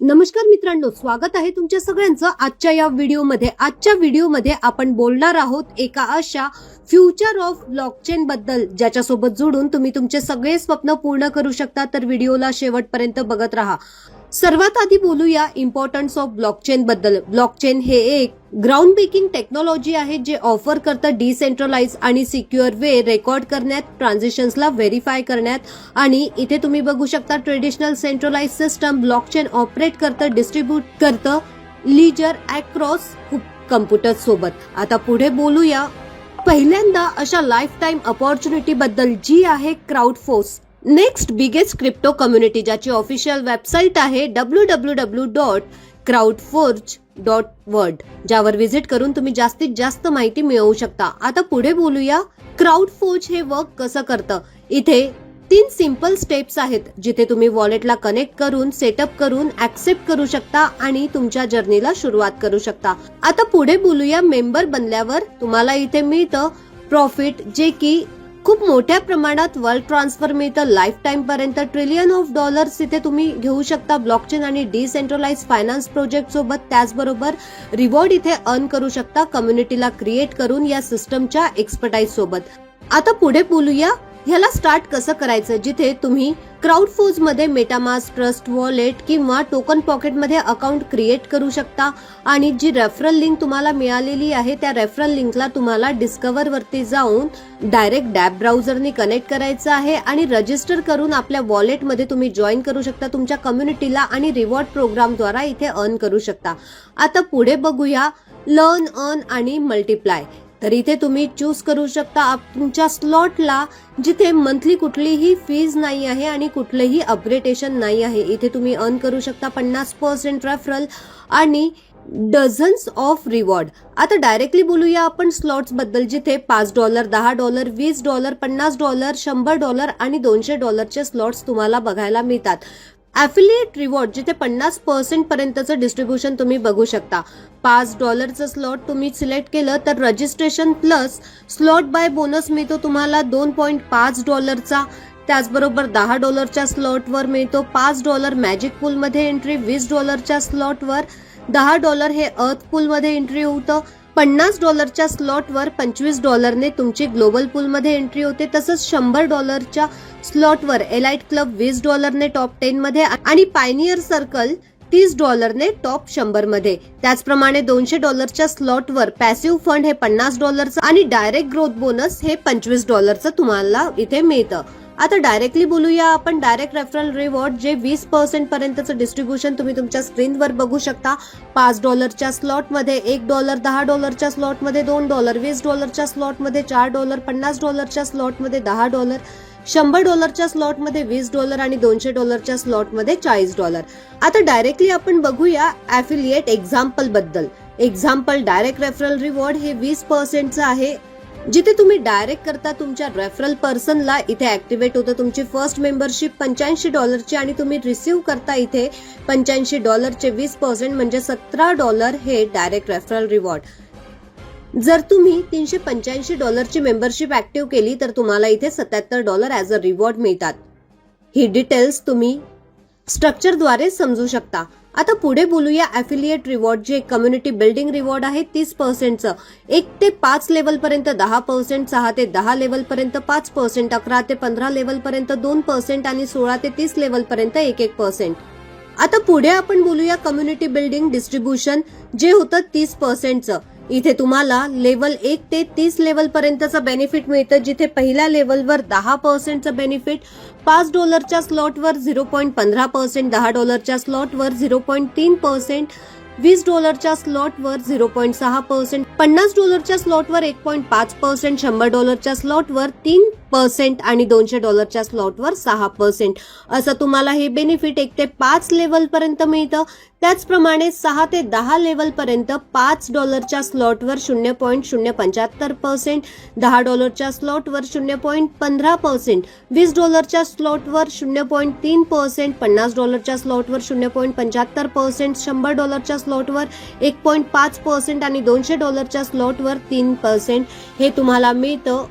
नमस्कार मित्रांनो, स्वागत आहे तुमच्या सगळ्यांचं आजच्या या व्हिडिओमध्ये. आजच्या व्हिडिओमध्ये आपण बोलणार आहोत एका अशा फ्युचर ऑफ ब्लॉकचेन बद्दल ज्याच्यासोबत जोडून तुम्ही तुमचे सगळे स्वप्न पूर्ण करू शकता. तर व्हिडिओला शेवटपर्यंत बघत राहा. सर्वात आधी बोलूया इम्पॉर्टन्स ऑफ ब्लॉकचेन बद्दल. ब्लॉकचेन हे एक ग्राउंड ब्रेकिंग टेक्नॉलॉजी आहे जे ऑफर करतं डिसेंट्रलाइज आणि सिक्युअर वे रेकॉर्ड करण्यात, ट्रान्झॅक्शन्सला व्हेरीफाय करण्यात. आणि इथे तुम्ही बघू शकता traditional centralise system blockchain operate करतं, डिस्ट्रीब्यूट करतं लीजर अक्रॉस कम्प्युटर सोबत. आता पुढे बोलूया पहिल्यांदा अशा लाईफ टाइम अपॉर्च्युनिटी बद्दल जी आहे क्राउडफोर्स, नेक्स्ट बिगेस्ट क्रिप्टो कम्युनिटी, ज्याची ऑफिशियल वेबसाईट आहे www.crowdforge.world, ज्यावर व्हिजिट करून तुम्ही जास्तीत जास्त माहिती मिळवू शकता. आता पुढे बोलूया क्राउडफोर्ज हे वर्क कसं करतं. इथे 3 सिंपल स्टेप्स आहेत जिथे तुम्ही वॉलेटला कनेक्ट करून, सेटअप करून, ऍक्सेप्ट करू शकता आणि तुमच्या जर्नीला सुरुवात करू शकता. आता पुढे बोलूया मेंबर बनल्यावर तुम्हाला इथे मिळतं प्रॉफिट, जे की खूप मोठ्या प्रमाणात वर्ल्ड ट्रान्सफर मिळतं. लाईफ टाइम पर्यंत ट्रिलियन ऑफ डॉलर्स इथे तुम्ही घेऊ शकता ब्लॉकचेन आणि डिसेंट्रलाइज फायनान्स प्रोजेक्ट सोबत. त्याचबरोबर रिवॉर्ड इथे अर्न करू शकता कम्युनिटीला क्रिएट करून या सिस्टमच्या एक्सपर्टाइज सोबत. आता पुढे बोलूया ह्याला स्टार्ट कसं करायचं, जिथे तुम्ही क्राउडफोर्ज मध्ये मेटामास्क, ट्रस्ट वॉलेट किंवा टोकन पॉकेट मध्ये अकाउंट क्रिएट करू शकता. आणि जी रेफरल लिंक तुम्हाला मिळालेली आहे त्या रेफरल लिंकला तुम्हाला डिस्कवर वरती जाऊन डायरेक्ट डॅब ब्राउझरने कनेक्ट करायचं आहे आणि रजिस्टर करून आपल्या वॉलेट मध्ये तुम्ही जॉईन करू शकता तुमच्या कम्युनिटीला आणि रिवॉर्ड प्रोग्राम द्वारा इथे अर्न करू शकता. आता पुढे बघूया लर्न, अर्न आणि मल्टिप्लाय. तर इथे तुम्ही चूज करू शकता तुमच्या स्लॉटला जिथे मंथली कुठलीही फीज नाही आहे आणि कुठलेही अपग्रेडेशन नाही आहे. इथे तुम्ही अर्न करू शकता 50% रेफरल आणि डझन्स ऑफ रिवॉर्ड. आता डायरेक्टली बोलूया आपण स्लॉट्स बद्दल, जिथे $5, $10, $20, $50, $100 आणि $200 स्लॉट्स तुम्हाला बघायला मिळतात. ॲफिलिएट रिवॉर्ड जिथे 50% पर्यंतचं डिस्ट्रीब्युशन तुम्ही बघू शकता. $5 स्लॉट तुम्ही सिलेक्ट केलं तर registration plus slot buy bonus मिळतो तुम्हाला $2.5. त्याचबरोबर $10 स्लॉटवर मिळतो $5 मॅजिक पूलमध्ये एंट्री, $20 स्लॉटवर $10 हे अर्थ पूलमध्ये एंट्री होतं, $50 स्लॉटवर $25 ने तुमची ग्लोबल पूलमध्ये एंट्री होते. तसंच $100 स्लॉटवर एलाइट क्लब $20 ने टॉप 10 मध्ये आणि पायनियर सर्कल $30 ने टॉप 100 मध्ये. त्याचप्रमाणे $200 स्लॉटवर पॅसिव्ह फंड हे $50 आणि डायरेक्ट ग्रोथ बोनस हे $25 तुम्हाला इथे मिळतं. आता डायरेक्टली बोलूया आपण डायरेक्ट रेफरल रिवॉर्ड, जे 20% पर्यंतचं डिस्ट्रीब्युशन तुम्ही तुमच्या स्क्रीनवर बघू शकता. $5 स्लॉटमध्ये $1, $10 स्लॉटमध्ये $2, $20 स्लॉटमध्ये $4, $50 स्लॉटमध्ये $10, $100 स्लॉटमध्ये $20 आणि $200 स्लॉटमध्ये $40. आता डायरेक्टली आपण बघूया ॲफिलिएट एक्झाम्पल बद्दल. एक्झाम्पल डायरेक्ट रेफरल रिवॉर्ड हे 20%चं आहे, जिथे तुम्ही डायरेक्ट करता तुमच्या रेफरल पर्सनला. इथे ऍक्टिव्हेट होतं तुमची फर्स्ट मेंबरशिप $85 आणि तुम्ही रिसीव्ह करता इथे $85 20% म्हणजे $17 हे डायरेक्ट रेफरल रिवॉर्ड. जर तुम्ही $385 मेंबरशिप ऍक्टिव्ह केली तर तुम्हाला इथे $77 ऍज अ रिवॉर्ड मिळतात. ही डिटेल्स तुम्ही स्ट्रक्चरद्वारे समजू शकता. आता पुढे बोलूया ॲफिलिएट रिवॉर्ड, जे कम्युनिटी बिल्डिंग रिवॉर्ड आहे 30%चं. 1 ते 5 लेवल पर्यंत 10%, 6 ते 10 लेवल पर्यंत 5%, 11 ते 15 लेवल पर्यंत 2% आणि 16 ते 30 लेवल पर्यंत 1%. आता पुढे आपण बोलूया कम्युनिटी बिल्डिंग डिस्ट्रीब्युशन, जे होतं 30%चं. इथे तुम्हाला लेवल 1 ते 30 लेवल पर्यंतचं बेनिफिट मिळतं, जिथे पहिल्या लेवलवर 10%चं बेनिफिट, $5 स्लॉटवर 0.15%, $10 स्लॉटवर 0.3%, $20 स्लॉटवर 0.6%, $50 स्लॉटवर 1.5%, $100 स्लॉटवर 3% आणि $200 स्लॉटवर 6%. असं तुम्हाला हे बेनिफिट 1 ते 5 लेवल पर्यंत मिळतं. त्याचप्रमाणे 6 ते 10 लेवल पर्यंत $5 स्लॉटवर 0.075%, $10 स्लॉटवर 0.15%, $20 स्लॉटवर 0.3%, $50 स्लॉटवर 0.75%, $100 स्लॉटवर 1.5% आणि $200 स्लॉटवर 3%. हे तुम्हाला मिळतं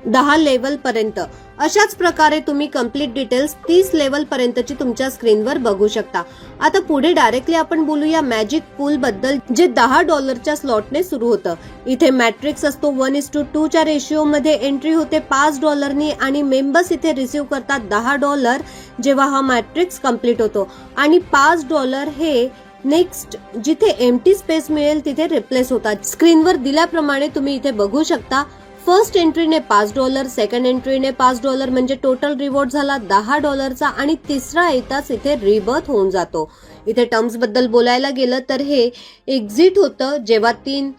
10 लेवल पर्यंत. अशाच प्रकारे तुम्ही कंप्लीट डिटेल्स 30 लेवल पर्यंतची तुमच्या स्क्रीनवर बघू शकता. आता पुढे डायरेक्टली आपण बोलूया मॅजिक पूल बद्दल, जे $10 स्लॉटने सुरू होतं. इथे मॅट्रिक्स असतो 1:2 च्या रेशिओ मध्ये एंट्री होते $5 आणि मेंबर्स इथे रिसीव्ह करतात $10 जेव्हा हा मॅट्रिक्स कंप्लीट होतो आणि $5 हे नेक्स्ट जिथे एम्प्टी स्पेस मिळेल तिथे रिप्लेस होतात. स्क्रीनवर दिल्याप्रमाणे तुम्ही इथे बघू शकता. फर्स्ट एंट्रीने $5, सेकंड एंट्रीने $5 म्हणजे टोटल रिवॉर्ड झाला $10 आणि तिसरा येताच इथे रिबर्थ होऊन जातो. इथे टर्म्स बद्दल बोलायला गेलं तर हे एक्झिट होतं जेव्हा 3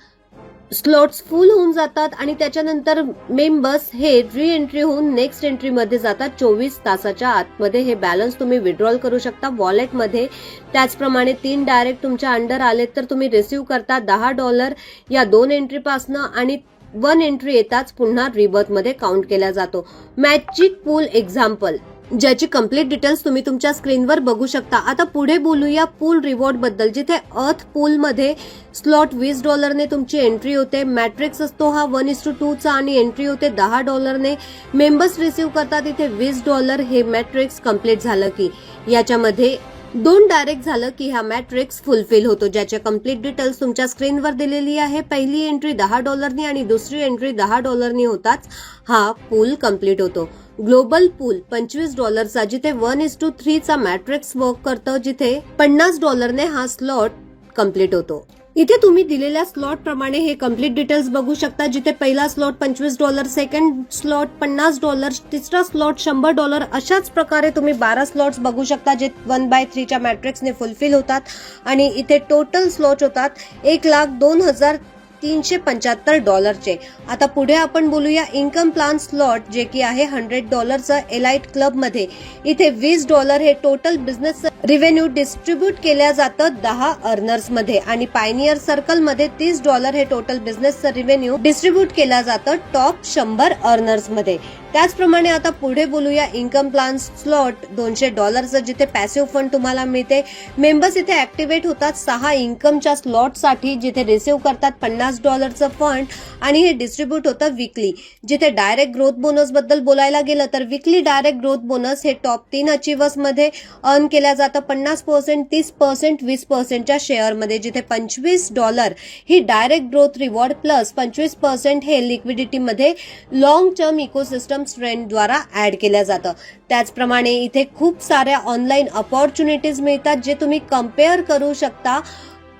स्लॉट्स फुल होऊन जातात आणि त्याच्यानंतर मेंबर्स हे री एंट्री होऊन नेक्स्ट एंट्री मध्ये जातात. 24 तासाच्या आतमध्ये हे बॅलन्स तुम्ही विड्रॉल करू शकता वॉलेटमध्ये. त्याचप्रमाणे 3 डायरेक्ट तुमच्या अंडर आले तर तुम्ही रिसीव्ह करता $10 या 2 एंट्री पासनं आणि 1 एंट्री येताच पुन्हा रिबर्थ मध्ये काउंट केला जातो. मॅजिक पूल एक्झाम्पल, ज्याची कंप्लीट डिटेल्स तुम्ही तुमच्या स्क्रीनवर बघू शकता. आता पुढे बोलूया पूल रिवॉर्ड बद्दल, जिथे अर्थ पूल मध्ये स्लॉट $20 ने तुमची एंट्री होते. मॅट्रिक्स असतो हा 1:2 चा आणि एंट्री होते $10 ने. मेंबर्स रिसीव्ह करतात इथे $20. हे मॅट्रिक्स कंप्लीट झालं की याच्यामध्ये 2 डायरेक्ट झालं की हा मॅट्रिक्स फुलफिल होतो, ज्याचे कंप्लीट डिटेल्स तुमच्या स्क्रीनवर दिलेली आहे. पहिली एंट्री $10 आणि दुसरी एंट्री $10 होताच हा पूल कंप्लीट होतो. ग्लोबल पूल $25 चा, जिथे 1:3 चा मॅट्रिक्स वर्क करतं, जिथे $50 ने हा स्लॉट कंप्लीट होतो. इथे तुम्ही दिलेल्या स्लॉट प्रमाणे हे कंप्लीट डिटेल्स बघू शकता, जिथे पहिला स्लॉट $25, सेकंड स्लॉट $50, तिसरा स्लॉट $100. अशाच प्रकारे तुम्ही 12 स्लॉट्स बघू शकता जे 1/3 च्या मॅट्रिक्सने फुलफिल होतात आणि इथे टोटल स्लॉट होतात $1,02,375 चे. आता पुढे आपण बोलूया इन्कम प्लान स्लॉट, जे की आहे $100 एलाइट क्लब मध्ये. इथे $20 हे टोटल बिझनेस रिव्हेन्यू डिस्ट्रीब्यूट केल्या जातं 10 अर्नर्स मध्ये आणि पायनियर सर्कल मध्ये $30 हे टोटल बिझनेस रिव्हेन्यू डिस्ट्रीब्यूट केला जातं टॉप 100 अर्नर्स मध्ये. त्याचप्रमाणे आता पुढे बोलूया इन्कम प्लान स्लॉट $200, जिथे पॅसिव्ह फंड तुम्हाला मिळते. मेंबर्स इथे ऍक्टिव्हेट होतात 6 इन्कमच्या स्लॉट साठी, जिथे रिसीव्ह करतात $50 फंड आणि हे डिस्ट्रीब्यूट होतं वीकली. जिथे डायरेक्ट ग्रोथ बोनस बद्दल बोलायला गेलं तर वीकली डायरेक्ट ग्रोथ बोनस हे टॉप 3 अचिव्हर्स मध्ये अर्न केल्या जातं 50%, 30%, 20% च्या शेअर मध्ये, जिथे $25 ही डायरेक्ट ग्रोथ रिवॉर्ड प्लस 25% हे लिक्विडिटी मध्ये लॉंग टर्म इकोसिस्टम ट्रेंड द्वारा ऍड केल्या जातं. त्याचप्रमाणे इथे खूप साऱ्या ऑनलाईन अपॉर्च्युनिटीज मिळतात, जे तुम्ही कम्पेअर करू शकता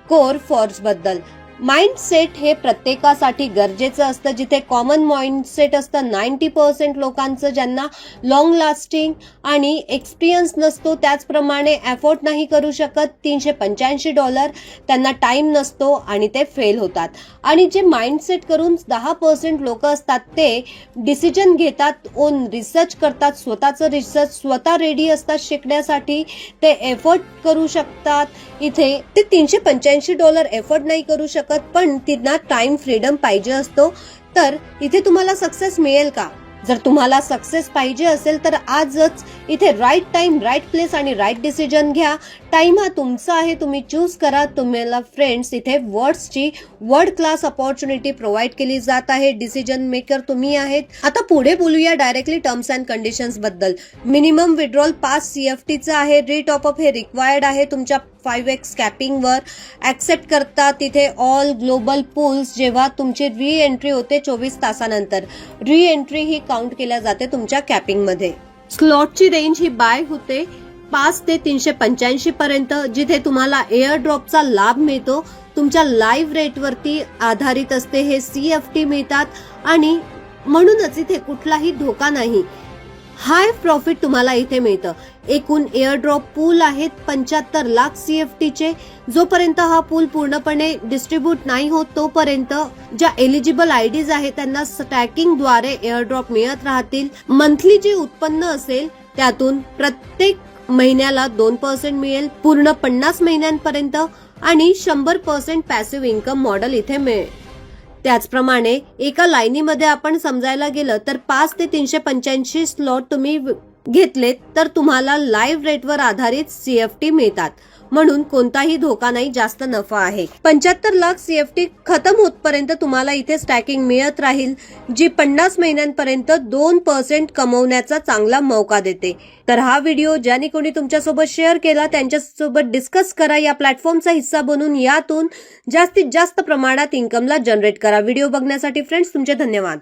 कोर फॉर्स बद्दल. माइंडसेट हे प्रत्येकासाठी गरजेचं असतं, जिथे कॉमन माइंडसेट असतं 90% लोकांचं, ज्यांना लॉंग लास्टिंग आणि एक्सपिरियन्स नसतो, त्याचप्रमाणे अफोर्ड नाही करू शकत. $385 त्यांना टाइम नसतो आणि ते फेल होतात. आणि जे माइंडसेट करून 10% लोक असतात ते डिसिजन घेतात, ओन रिसर्च करतात, स्वतःचं रिसर्च स्वतः रेडी असतात शिकण्यासाठी, ते एफर्ट करू शकतात. इथे ते $385 एफर्ट नाही करू शकत, पण त्यांना टाइम फ्रीडम पाहिजे असतो. तर इथे तुम्हाला सक्सेस मिळेल का? जर तुम्हाला सक्सेस पाहिजे असेल तर आजच इथे राईट टाइम, राईट प्लेस आणि राईट डिसिजन घ्या. टाइम हा तुमचा आहे, तुम्ही चूज करा. तुम्हाला फ्रेंड्स इथे वर्ड्सची वर्ल्ड क्लास अपॉर्च्युनिटी प्रोव्हाइड केली जात आहे. डिसिजन मेकर तुम्ही आहेत. आता पुढे बोलूया डायरेक्टली टर्म्स अँड कंडिशन्स बद्दल. मिनिमम विड्रॉल 5 CFTचं आहे. रिटॉपअप हे रिक्वायर्ड आहे तुमच्या 5x कॅपिंग वर. ऍक्सेप्ट करता तिथे ऑल ग्लोबल पूल्स, जेव्हा तुमची री एंट्री होते 24 तासानंतर. री एंट्री ही काउंट केल्या जाते तुमच्या कॅपिंग मध्ये. स्लॉटची रेंज ही बाय होते 5 ते 385 पर्यंत, जिथे तुम्हाला एअर ड्रॉपचा लाभ मिळतो. तुमच्या लाईव्ह रेटवरती आधारित असते. हे CFT मिळतात आणि म्हणूनच इथे कुठलाही धोका नाही. हाय प्रॉफिट तुम्हाला इथे मिळतं. एकूण एअर ड्रॉप पूल आहेत 75 लाख CFTचे. जोपर्यंत हा पूल पूर्णपणे डिस्ट्रीब्यूट नाही होत तोपर्यंत ज्या एलिजिबल आयडीज आहेत त्यांना स्टॅकिंग द्वारे एअर ड्रॉप मिळत राहतील. मंथली जे उत्पन्न असेल त्यातून प्रत्येक महिन्याला 2% मिळेल पूर्ण 50 महिन्यांपर्यंत आणि 100% पॅसिव्ह इन्कम मॉडेल इथे मिळेल. त्याचप्रमाणे एका लाईनीमध्ये आपण समजायला गेलं तर 5 ते 385 स्लॉट तुम्ही घेतलेत तर तुम्हाला लाईव्ह रेटवर आधारित CFT मिळतात. म्हणून कोणताही धोका नाही, जास्त नफा आहे. 75 लाख CFT खतम होतपर्यंत तुम्हाला इथे स्टॅकिंग मिळत राहील, जी 50 महिन्यांपर्यंत 2% कमवण्याचा चांगला मौका देते. तर हा व्हिडिओ ज्याने कोणी तुमच्यासोबत शेअर केला त्यांच्यासोबत डिस्कस करा, या प्लॅटफॉर्मचा हिस्सा बनून यातून जास्तीत जास्त प्रमाणात इन्कमला जनरेट करा. व्हिडिओ बघण्यासाठी फ्रेंड्स तुमचे धन्यवाद.